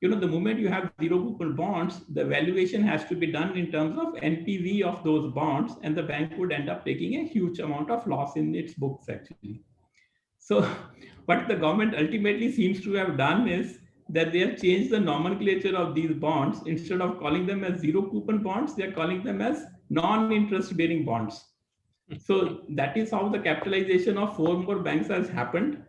the moment you have zero coupon bonds, the valuation has to be done in terms of NPV of those bonds, and the bank would end up taking a huge amount of loss in its books actually. So what the government ultimately seems to have done is that they have changed the nomenclature of these bonds. Instead of calling them as zero coupon bonds, they are calling them as non-interest bearing bonds. So that is how the capitalization of 4 more banks has happened.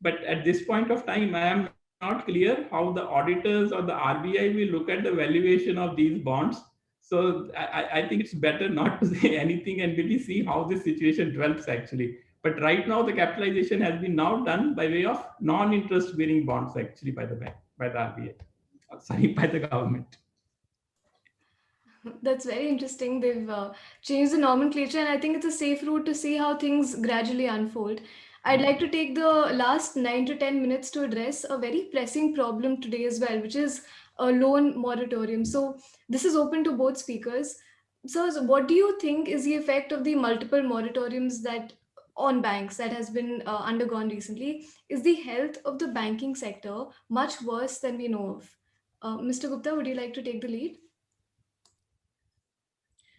But at this point of time, I am not clear how the auditors or the RBI will look at the valuation of these bonds. So I think it's better not to say anything and really see how this situation develops actually. But right now, the capitalization has been now done by way of non-interest bearing bonds actually by the bank, by the RBI. Sorry, by the government. That's very interesting. They've changed the nomenclature, and I think it's a safe route to see how things gradually unfold. I'd like to take the last 9 to 10 minutes to address a very pressing problem today as well, which is a loan moratorium. So, this is open to both speakers. So what do you think is the effect of the multiple moratoriums that on banks that has been undergone recently? Is the health of the banking sector much worse than we know of? Mr. Gupta, would you like to take the lead?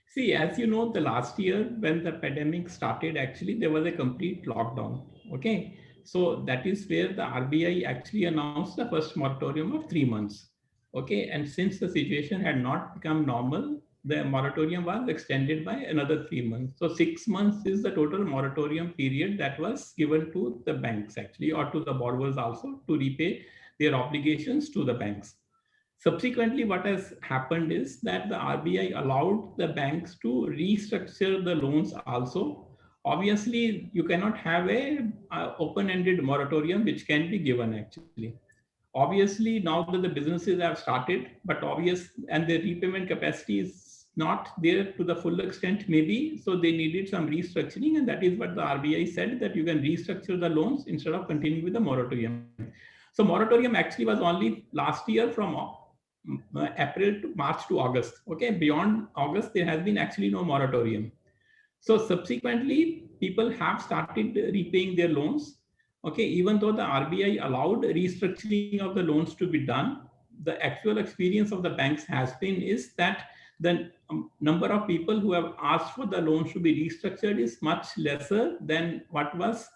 See, as you know, the last year when the pandemic started, actually, there was a complete lockdown. Okay. So that is where the RBI actually announced the first moratorium of 3 months. Okay. And since the situation had not become normal, the moratorium was extended by another 3 months. So 6 months is the total moratorium period that was given to the banks actually, or to the borrowers also to repay their obligations to the banks. Subsequently, what has happened is that the RBI allowed the banks to restructure the loans also. Obviously, you cannot have a open-ended moratorium which can be given actually. Obviously, now that the businesses have started, but and the repayment capacity is not there to the full extent maybe, so they needed some restructuring, and that is what the RBI said, that you can restructure the loans instead of continuing with the moratorium. So moratorium actually was only last year from April to March to August. Okay, beyond August, there has been actually no moratorium. So subsequently, people have started repaying their loans. Okay, even though the RBI allowed restructuring of the loans to be done, the actual experience of the banks has been is that the number of people who have asked for the loans to be restructured is much lesser than what was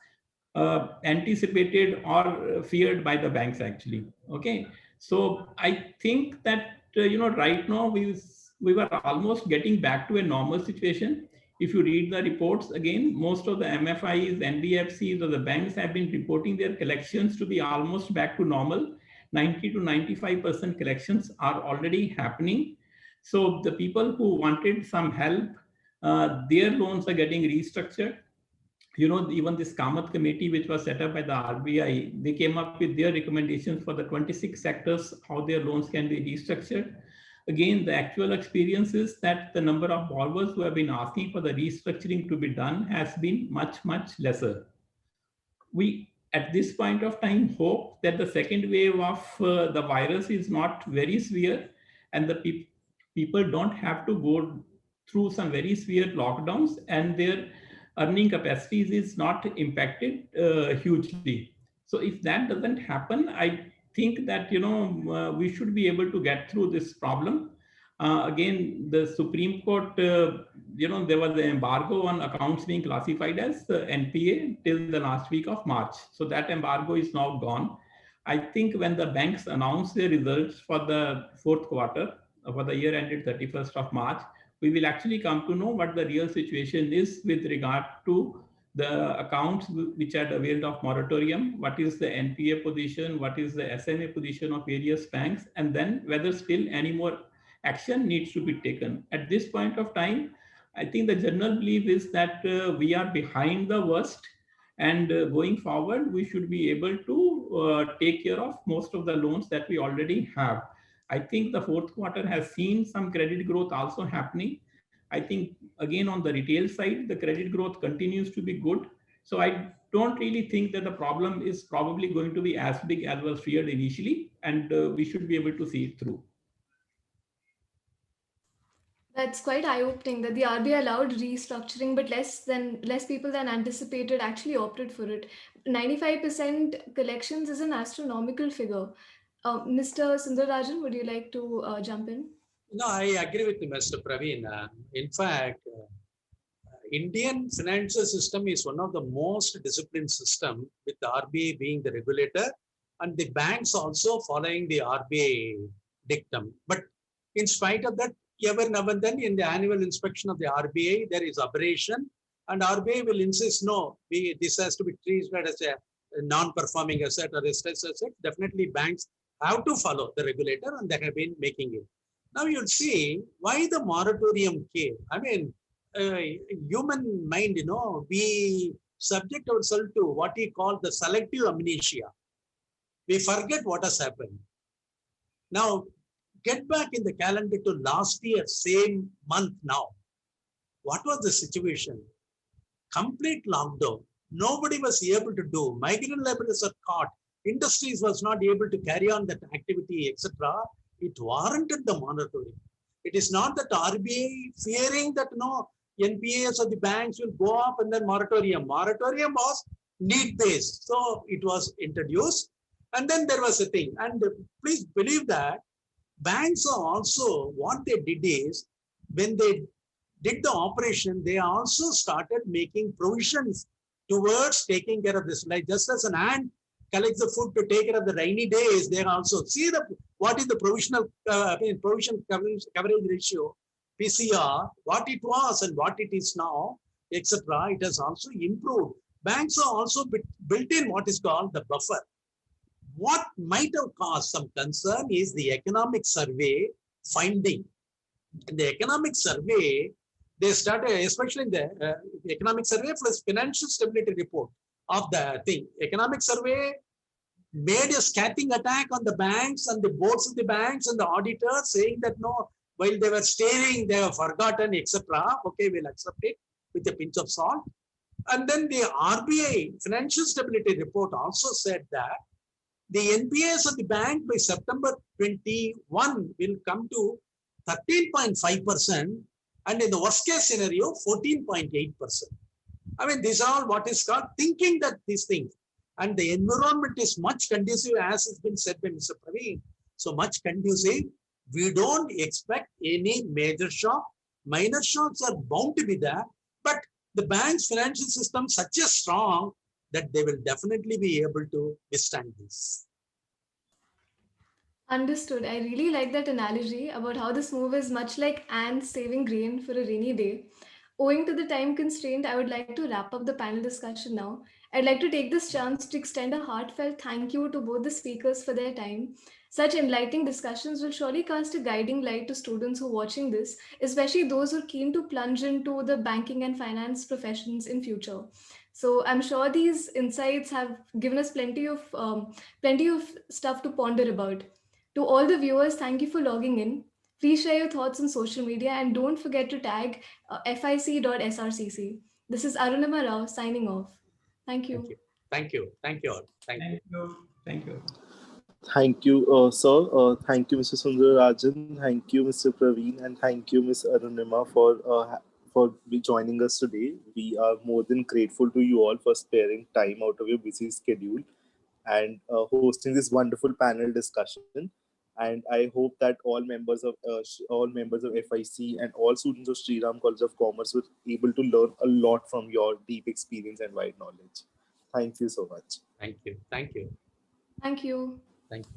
anticipated or feared by the banks actually. Okay, so I think that right now we were almost getting back to a normal situation. If you read the reports again, most of the MFIs, NBFCs, or the banks have been reporting their collections to be almost back to normal. 90 to 95% collections are already happening. So the people who wanted some help, their loans are getting restructured. Even this Kamath committee, which was set up by the RBI, they came up with their recommendations for the 26 sectors, how their loans can be restructured. Again, the actual experience is that the number of borrowers who have been asking for the restructuring to be done has been much, much lesser. We, at this point of time, hope that the second wave of the virus is not very severe, and the people don't have to go through some very severe lockdowns, and their earning capacities is not impacted hugely. So if that doesn't happen, I think that we should be able to get through this problem. Again, the Supreme Court, there was the embargo on accounts being classified as NPA till the last week of March. So that embargo is now gone. I think when the banks announce their results for the fourth quarter, for the year ended 31st of March, we will actually come to know what the real situation is with regard to the accounts which had availed of moratorium, what is the NPA position, what is the SMA position of various banks, and then whether still any more action needs to be taken. At this point of time, I think the general belief is that we are behind the worst, and going forward, we should be able to take care of most of the loans that we already have. I think the fourth quarter has seen some credit growth also happening. I think, again, on the retail side, the credit growth continues to be good. So I don't really think that the problem is probably going to be as big as was feared initially, and we should be able to see it through. That's quite eye-opening that the RBI allowed restructuring, but less people than anticipated actually opted for it. 95% collections is an astronomical figure. Mr. Sundararajan, would you like to jump in? No, I agree with Mr. Praveen. In fact, Indian financial system is one of the most disciplined system, with the RBI being the regulator and the banks also following the RBI dictum. But in spite of that, every now and then in the annual inspection of the RBI, there is aberration, and RBI will insist, no, this has to be treated as a non-performing asset or a stress asset. Definitely banks have to follow the regulator, and they have been making it. Now you'll see why the moratorium came. I mean, human mind, we subject ourselves to what we call the selective amnesia. We forget what has happened. Now, get back in the calendar to last year, same month now. What was the situation? Complete lockdown. Nobody was able to do. Migrant laborers are caught. Industries was not able to carry on that activity, etc. It warranted the moratorium. It is not that RBI fearing that NPAs of the banks will go up and then moratorium. Moratorium was need-based. So it was introduced. And then there was a thing. And please believe that banks are also, what they did is, when they did the operation, they also started making provisions towards taking care of this. Like just as an ant collects the food to take care of the rainy days, they also see what is the provision coverage ratio, PCR, what it was and what it is now, etc. It has also improved. Banks are also built in what is called the buffer. What might have caused some concern is the economic survey finding. In the economic survey, they started, especially in the economic survey plus financial stability report of the thing. Economic survey made a scathing attack on the banks and the boards of the banks and the auditors, saying that no, while they were staring, they have forgotten, etc. Okay, we'll accept it with a pinch of salt. And then the RBI financial stability report also said that the NPAs of the bank by September 21 will come to 13.5%, and in the worst case scenario, 14.8%. I mean, these are all what is called thinking that these things. And the environment is much conducive, as has been said by Mr. Praveen. So much conducive. We don't expect any major shock. Minor shocks are bound to be there. But the bank's financial system is such a strong that they will definitely be able to withstand this. Understood. I really like that analogy about how this move is much like ants saving grain for a rainy day. Owing to the time constraint, I would like to wrap up the panel discussion now I'd like to take this chance to extend a heartfelt thank you to both the speakers for their time. Such enlightening discussions will surely cast a guiding light to students who are watching this, especially those who are keen to plunge into the banking and finance professions in future. So I'm sure these insights have given us plenty of stuff to ponder about. To all the viewers, thank you for logging in. Please share your thoughts on social media and don't forget to tag fic.srcc. This is Arunima Rao signing off. Thank Thank you. you. Thank you. Thank you all. Thank you. Thank you. Thank you. Thank you, sir. Thank you, Mr. Sundarajan. Thank you, Mr. Praveen, and thank you, Ms. Arunima, for joining us today. We are more than grateful to you all for sparing time out of your busy schedule and hosting this wonderful panel discussion. And I hope that all members of FIC and all students of Sri Ram College of Commerce were able to learn a lot from your deep experience and wide knowledge. Thank you so much. Thank you. Thank you. Thank you. Thank you.